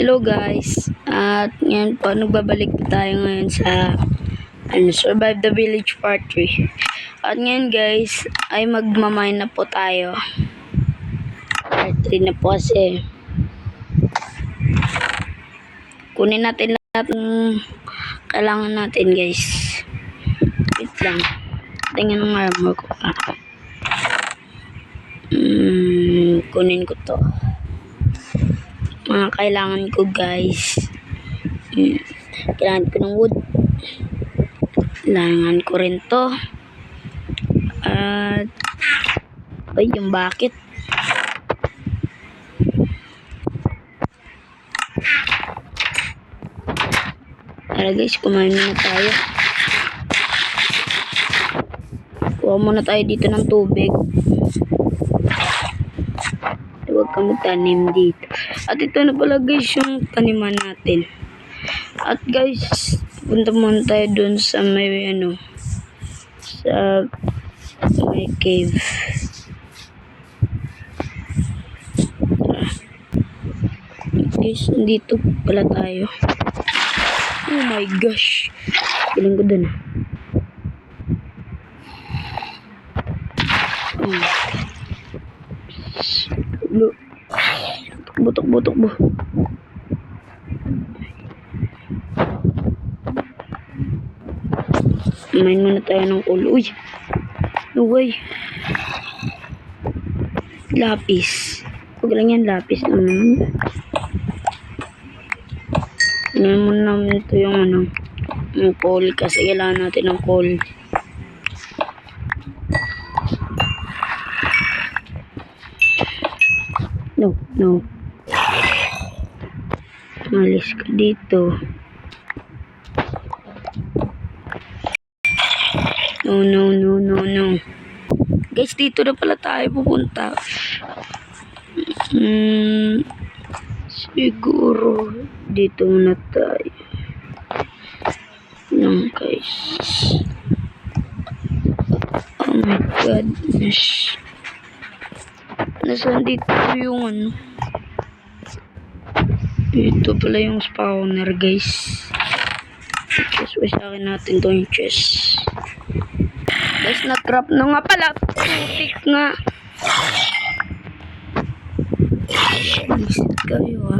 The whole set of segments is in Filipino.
Hello guys, at ngayon po nagbabalik po tayo ngayon sa Survive the Village Part 3. At ngayon guys ay magmamine na po tayo. Part 3 na po kasi kunin natin lahat ng kailangan natin guys. Wait lang, tingnan ng armor ko. Kunin ko to. Mga kailangan ko guys, kailangan ko ng wood, kailangan ko rin to, at ay yung bucket. Tara guys, kumain muna tayo. Kuha muna tayo dito ng tubig. Huwag ka magtanim dito. At ito na pala guys yung taniman natin. At guys, punta muna tayo dun sa may sa may cave. Guys, dito pala tayo. Oh my gosh. Piling ko dun. Butok mo. Main muna tayo ng ulo. Uy! No way! Lapis. Huwag lang yan, lapis naman. Tingnan muna namin ito yung yung coal kasi kailangan natin ng coal. No. Malis ka dito. No. Guys, dito na pala tayo pupunta. Siguro dito na tayo. No, guys. Oh my goodness. Nasaan dito yung Ito pala yung spawner guys. Chest, wasakin natin to yung chest. Guys, na-trap na nga pala. Putik nga. Visit kayo ha.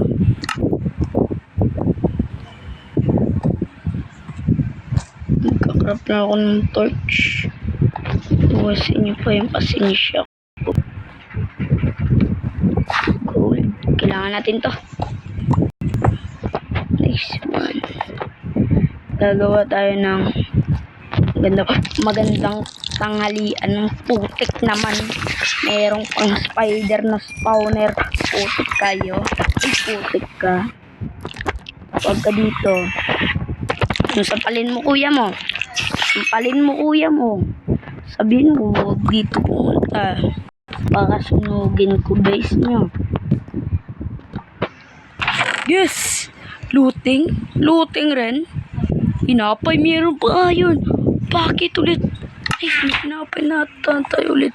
Nagkakrap na ako ng torch. Iwasin nyo pa yung pasensya ko. Cool. Kailangan natin to. Nice one. Gagawa tayo ng magandang tanghalian ng putik naman. Merong pang spider na spawner. Putik kayo. Ay, putik ka. Huwag ka dito. Sampalin mo kuya mo. Sabihin mo, huwag dito pumunta. Baka sunugin ko base nyo. Yes! Looting rin. Hinapay, meron pa yun. Bakit ulit? Ay, hinapay natin tayo ulit.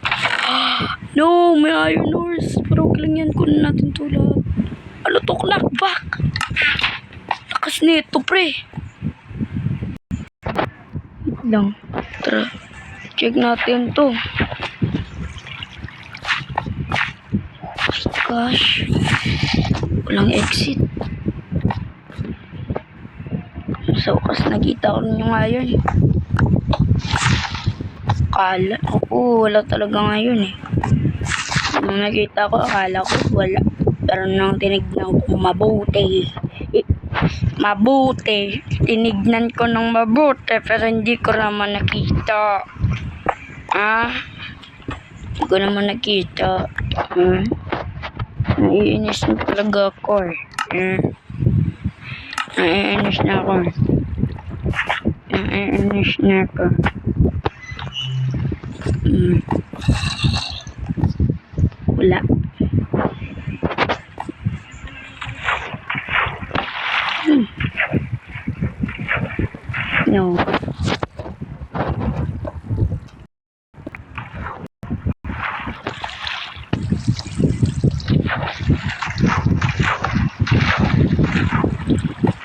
No, may iron ores. Pero okay lang yan, kunin natin ito lahat. Ano to, knockback? Lakas nito, pre. Wait lang. Tara, check natin to. Gosh. Walang exit. Sa wakas nakita ko yung ngayon. Wala talaga ngayon eh. Nung nakita ko, akala ko wala. Pero nung tinignan ko mabuti. Tinignan ko ng mabuti pero hindi ko naman nakita. Hindi ko naman nakita. Naiinis na talaga ako eh. Naiinis na ako. Wala. No.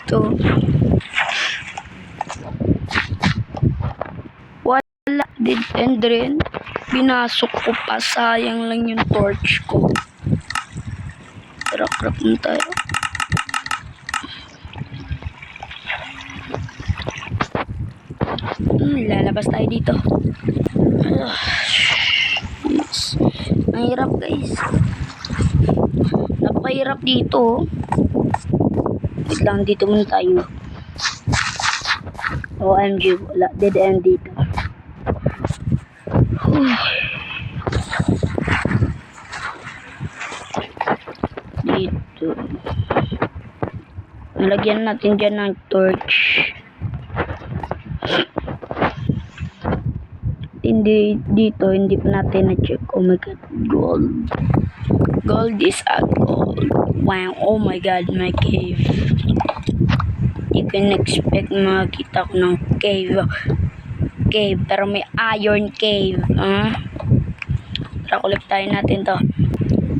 Ito. Wala. Dead end rin. Pinasok ko pa. Sayang lang yung torch ko. Rap-rap na tayo. Lalabas tayo dito. Yes. Mahirap guys. Napakahirap dito. Wait lang, dito muna tayo. OMG, wala. Dead end dito. Dito. Nalagyan natin dyan ng torch. Hindi dito, hindi pa natin na-check. Oh my god, gold. Gold is a gold. Wow, oh my god, my cave. Hindi ko na-expect makakita ko ng cave. Cave, pero may iron cave. Tara, collect tayo natin to.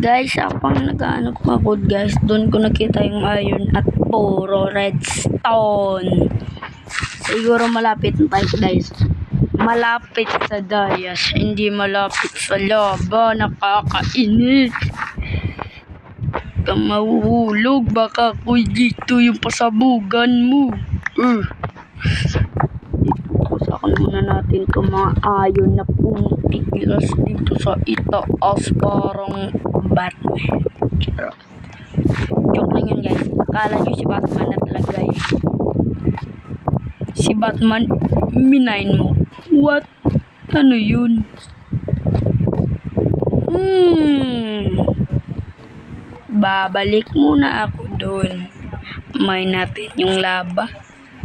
Guys, apang nag-aanap ako guys, doon ko nakita yung iron at puro redstone. Siguro malapit na tayo guys. Malapit sa dayas, hindi malapit sa lava. Nakakainit. Kang mahuhulog, baka ako dito yung pasabugan mo. Kusakan muna natin itong mga iron na pumitigilas dito sa itaas parang Batman. Joke lang yun guys. Akala nyo si Batman na talaga yun. Si Batman, minain mo. What? Ano yun? Babalik muna ako doon. May natin yung lava.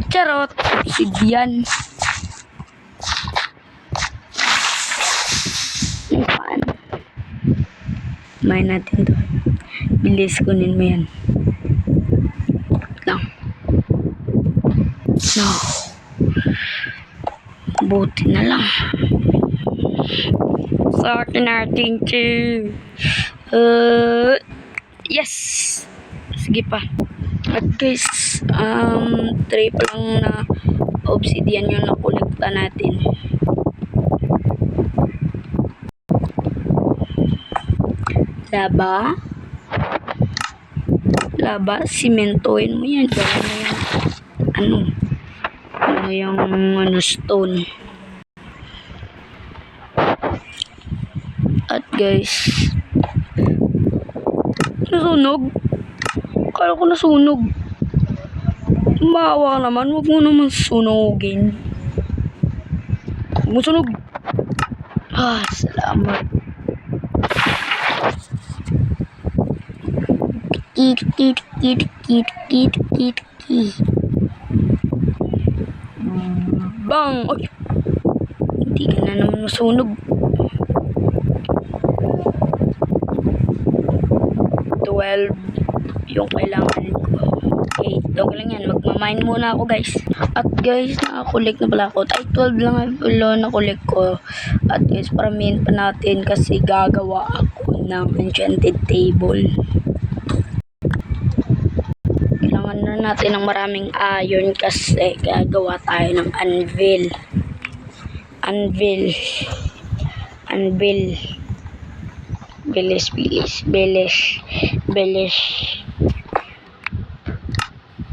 Charot! Obsidian. Fun. May natin doon. Bilis kunin mo yan. Lang. No. Buti na lang. Sa akin natin yes. Sige pa. At guys, 3 pa lang na obsidian yung nakolekta natin. Laba. Laba, simentoin mo yan. Gawin mo yung stone. At guys, nasunog. Kala ko nasunog. Maawa naman, wag mo naman sunugin. Musunog. Salamat. Bang! Ay! Hindi ka na naman masunog. 12 yung kailangan ko. Okay, dog lang yan. Magmamine muna ako guys. At guys, nakakulik na pala ako. Ay, 12 lang ang nakulik ko. At guys, paramihin pa natin kasi gagawa ako ng enchanted table. Kailangan na natin ng maraming iron kasi gagawa tayo ng anvil. Anvil. Bilis.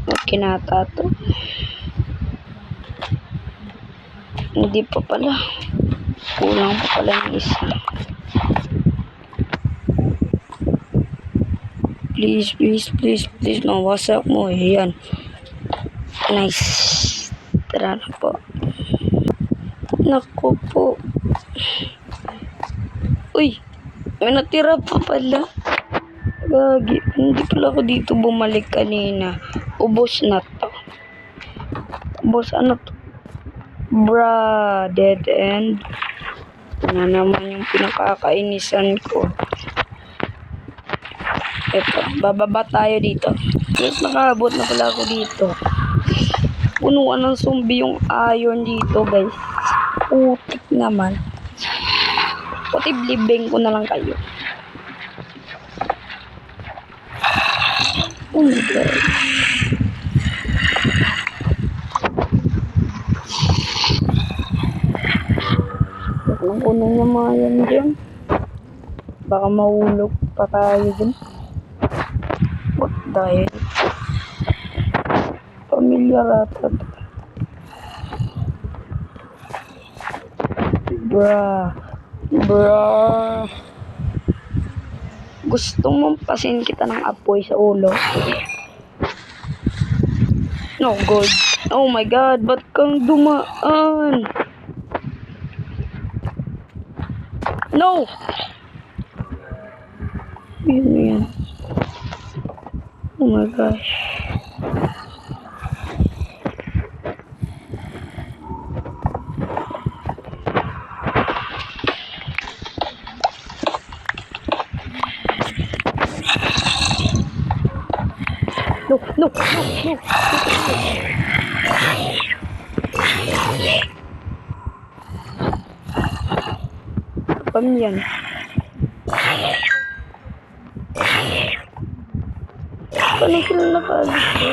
Okay na ata to. Hindi pa pala. Kulang pa pala ng isa. Please. Mawasak mo. Yan. Nice. Tara na po. Naku po. Uy. May natira pa pala. Gagi. Hindi pala ako dito bumalik kanina. Ubos na to. Ubos ano to? Bra. Dead end. Ano naman yung pinakakainisan ko. Eto. Bababa tayo dito. Yes, nakaabot na pala ako dito. Punuan ng zombie yung iron dito guys. Putik naman. Pati blibing ko na lang kayo. Oh my God. Huwag nang kunin yung mga yan dyan. Baka mahulog pa tayo dun. What the heck? Pamilya rata. Bruh. Bruh. Gusto mong pasin kita ng apoy sa ulo? No, God. Oh my God, ba't kang dumaan? No! Yun yan. Oh my gosh. No, no, no, no. Pam yan. Paano sila nakaalis ko?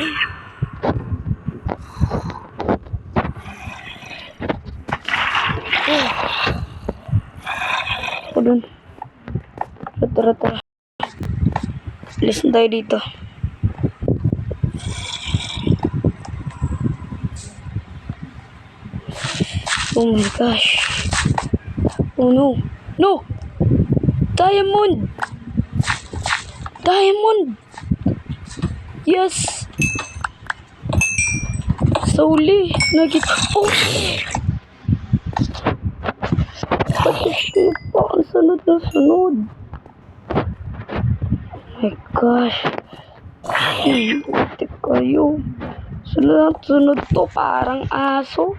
Ako dun. Tara. Alis na tayo dito. Oh my gosh. Oh no. No! Diamond! Diamond! Yes! Sauli! Oh! Pati siya pa. Ang sunod na sunod. Oh my gosh. Buti kayo. Sunod to. Parang aso.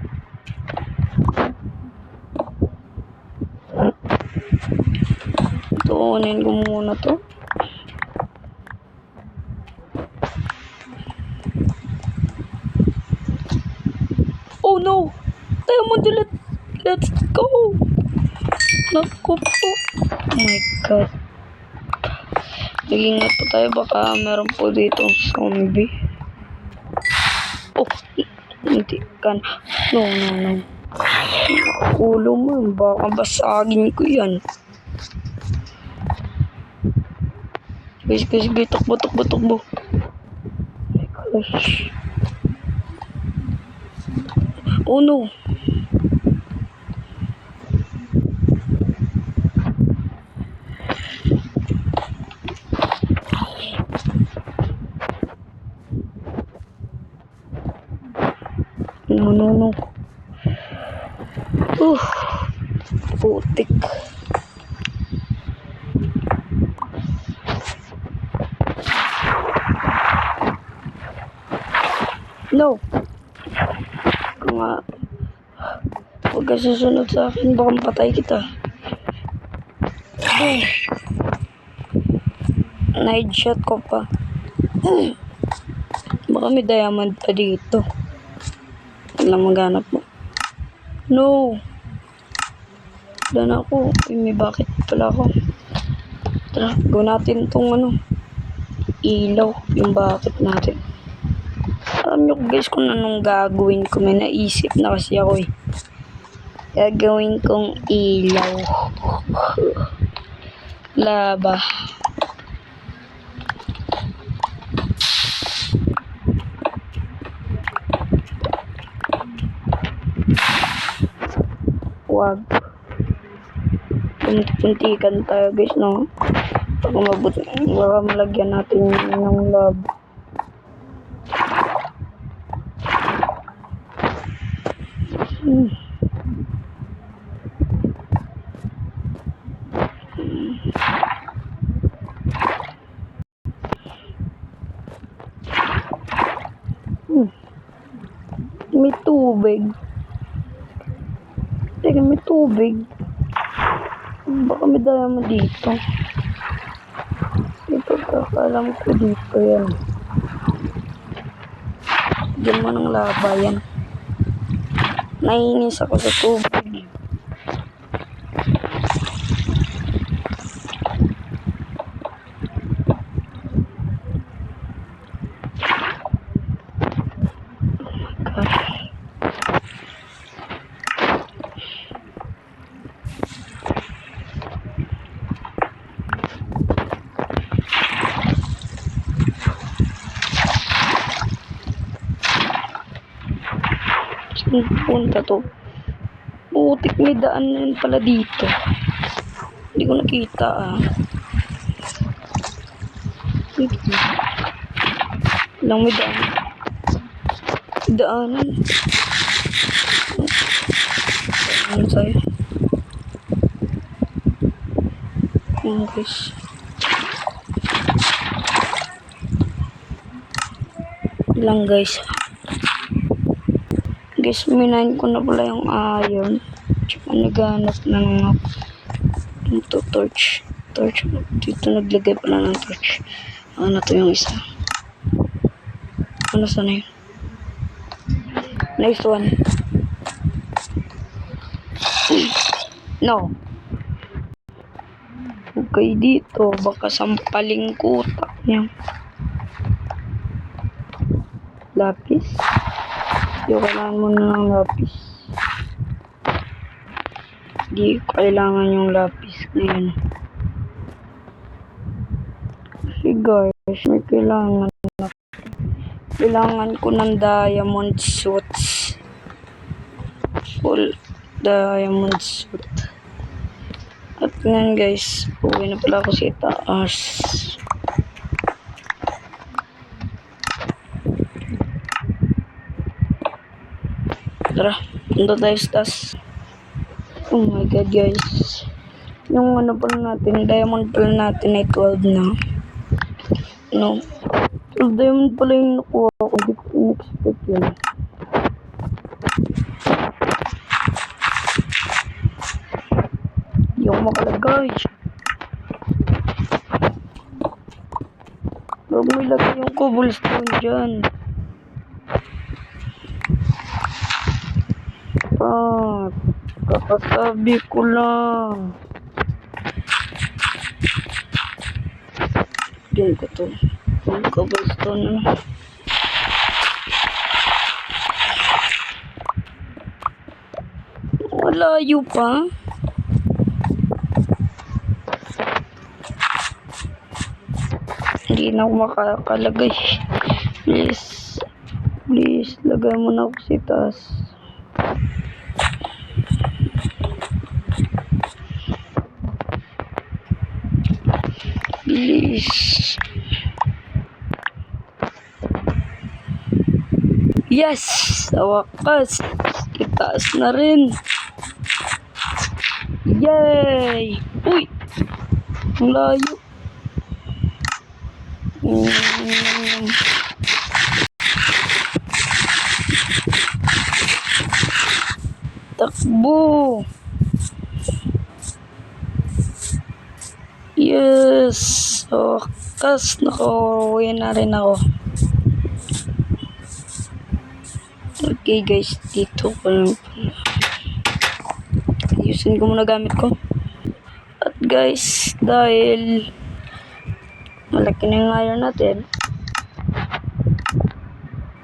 Tuunin ko muna to. Oh no! Diamond ulit! Let's go! Naku po! Oh my God! Nag-ingat po tayo, baka meron po dito zombie. Oh! Hindi ka na. No. Ulo mo, baka basagin ko yan. Sige, takbo. Oh my gosh. Oh no. No. Putik. No. Kung huwag ka susunod sa akin, baka mapatay kita. Night shot ko pa. Baka may diamond pa dito. Alam maghanap mo. No. Doon ako. May bakit pala ako. Tara, gawin natin itong ilaw. Yung bakit natin. Alam nyo guys kung anong gagawin ko. May naisip na kasi ako eh. Gagawin kong ilaw. Laba. Wag. Puntikan tayo guys, no? Pag mabuti, baka malagyan natin ng lab. May tubig. Teka, may tubig. Baka may diamond dito. Ito, kakalam ko dito yan. Diyan mo ng laba yan. Naiinis ako sa tubig. Punta to. Putik, may daan na rin pala dito. Hindi ko nakita Lang may daan. Daanan. Ano sa'yo? Guys. Lang guys. Guys, minahin ko na pala yung iron. Tsaka naghanap na ng ito, torch. Dito naglagay pala ng torch. Ano to yung isa? Ano sana yun? Nice one. No. Okay dito. Baka sampaling ko utak niya. Lapis. Yung kailangan mo na ng lapis. Hindi ko kailangan yung lapis ngayon. Kasi guys, may kailangan na. Kailangan ko ng diamond suits. Full diamond suit. At ngayon guys, uwi na pala ako sa itaas. Tara, punta tayo sa taas. Oh my god guys. Yung ano pala natin, diamond pala natin ay 12 na. No. 12 diamond pala yung nakuha ko. Hindi ko in-expect yun. Yung makalagay. Huwag mo ilagay yung cobblestone dyan. Kakasabi ko lang. Diyan ko to. Yung cobblestone na. Malayo pa. Hindi na ako makakalagay. Please. Please, lagay mo na ako sa taas. Please. Yes! Sa wakas. Itaas na rin. Yay! Uy! Ang layo. Takbo! Yes! Sa wakas. Nakauwi na rin ako. Okay guys, dito ko lang pala. Ayusin ko muna gamit ko. At guys, dahil malaki na yung iron natin.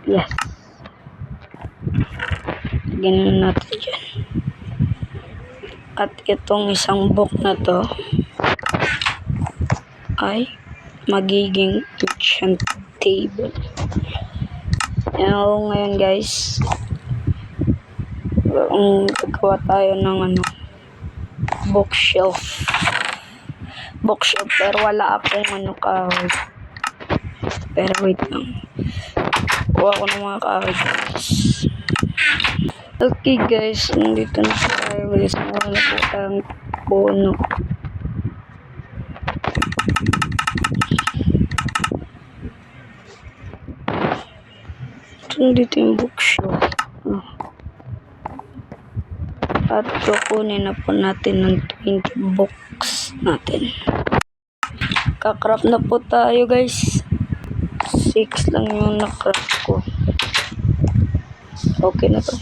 Yes. Lagyan na natin dyan. At itong isang book na to ay magiging enchant table. Yan ngayon guys. Gagawa tayo ng bookshelf. Pero wala akong kahoy. Pero wait lang. Kuha ko ng mga kahoy guys. Okay guys, nandito na tayo guys. Wala po tayong puno. Nandito yung bookshelf. At kukunin na po natin ng 20 books natin. Kakrap na po tayo guys. 6 lang yung nakrap ko. Okay na to.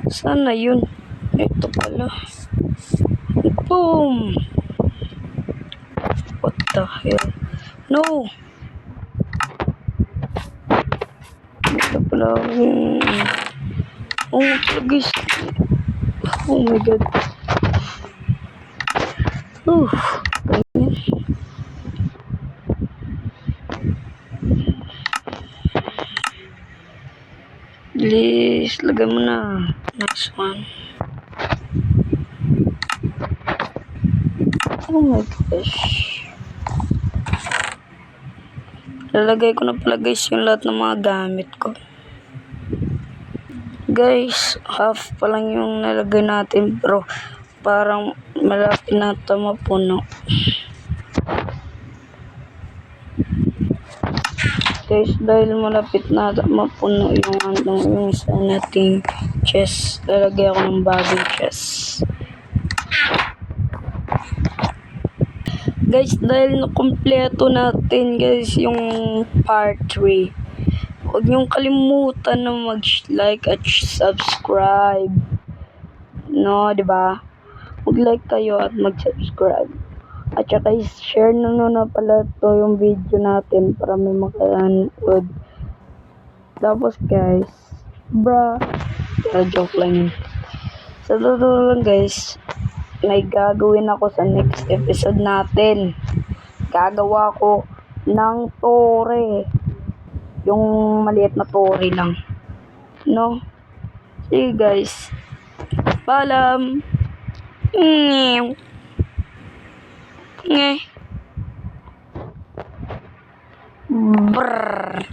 Sana yun. Ito pala. Boom! What the hell? No! Ito pala. Oh guys. Oh my god. Ganyan. Please, lagay mo na. Next one. Oh my gosh. Lalagay ko na pala guys yung lahat ng mga gamit ko. Guys, half pa lang yung nalagay natin pero parang malapit na ito mapuno. Guys, dahil malapit na mapuno yung isa nating chest, lalagay ako ng bagong chest. Guys, dahil nakumpleto natin guys yung part 3, huwag niyong kalimutan na mag-like at subscribe. No, diba? Mag-like kayo at mag-subscribe. At saka share na pala to yung video natin para may makanood. Tapos guys, joke lang yun. Sa totoo lang guys, may gagawin ako sa next episode natin. Gagawa ko ng tore. Yung maliit na tore lang. No? See you guys. Paalam. Brrr.